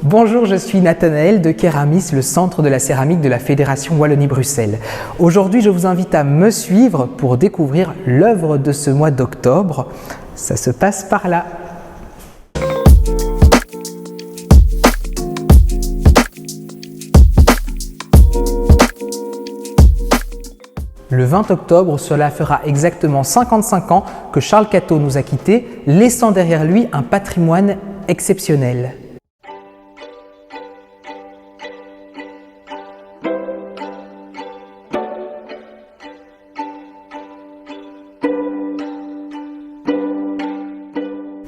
Bonjour, je suis Nathanaël de Keramis, le centre de la céramique de la Fédération Wallonie-Bruxelles. Aujourd'hui, je vous invite à me suivre pour découvrir l'œuvre de ce mois d'octobre. Ça se passe par là. Le 20 octobre, cela fera exactement 55 ans que Charles Catteau nous a quittés, laissant derrière lui un patrimoine exceptionnel.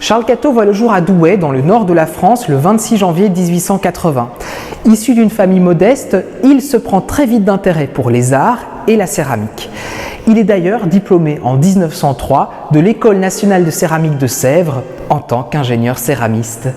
Charles Catteau voit le jour à Douai, dans le nord de la France, le 26 janvier 1880. Issu d'une famille modeste, il se prend très vite d'intérêt pour les arts et la céramique. Il est d'ailleurs diplômé en 1903 de l'École nationale de céramique de Sèvres en tant qu'ingénieur céramiste.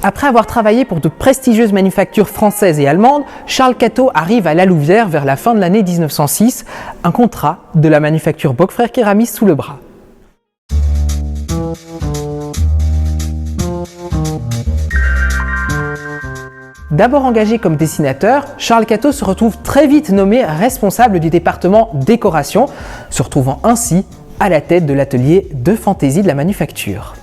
Après avoir travaillé pour de prestigieuses manufactures françaises et allemandes, Charles Catteau arrive à La Louvière vers la fin de l'année 1906, un contrat de la manufacture Bock-Frères Keramis sous le bras. D'abord engagé comme dessinateur, Charles Catteau se retrouve très vite nommé responsable du département décoration, se retrouvant ainsi à la tête de l'atelier de fantaisie de la manufacture.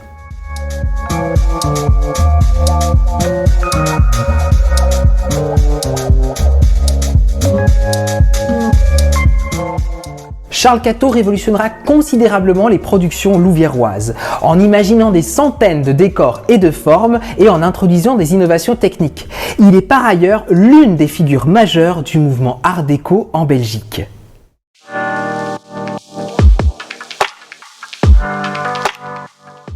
Charles Catteau révolutionnera considérablement les productions louviéroises, en imaginant des centaines de décors et de formes et en introduisant des innovations techniques. Il est par ailleurs l'une des figures majeures du mouvement Art déco en Belgique.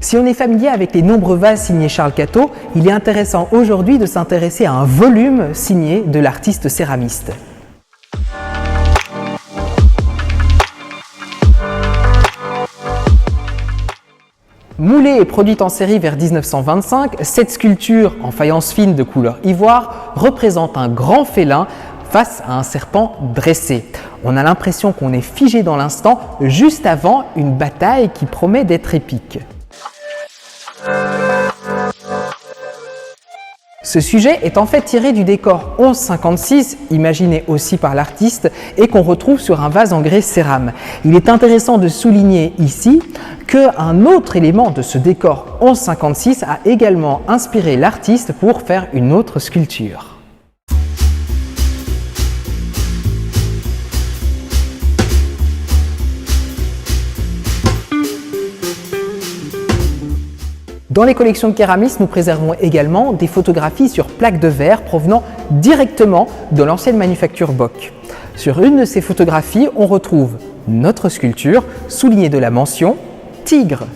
Si on est familier avec les nombreux vases signés Charles Catteau, il est intéressant aujourd'hui de s'intéresser à un volume signé de l'artiste céramiste. Moulée et produite en série vers 1925, cette sculpture en faïence fine de couleur ivoire représente un grand félin face à un serpent dressé. On a l'impression qu'on est figé dans l'instant juste avant une bataille qui promet d'être épique. Ce sujet est en fait tiré du décor 1156, imaginé aussi par l'artiste, et qu'on retrouve sur un vase en grès cérame. Il est intéressant de souligner ici qu'un autre élément de ce décor 1156 a également inspiré l'artiste pour faire une autre sculpture. Dans les collections de Keramis, nous préservons également des photographies sur plaques de verre provenant directement de l'ancienne manufacture Bock. Sur une de ces photographies, on retrouve notre sculpture soulignée de la mention « Tigre ».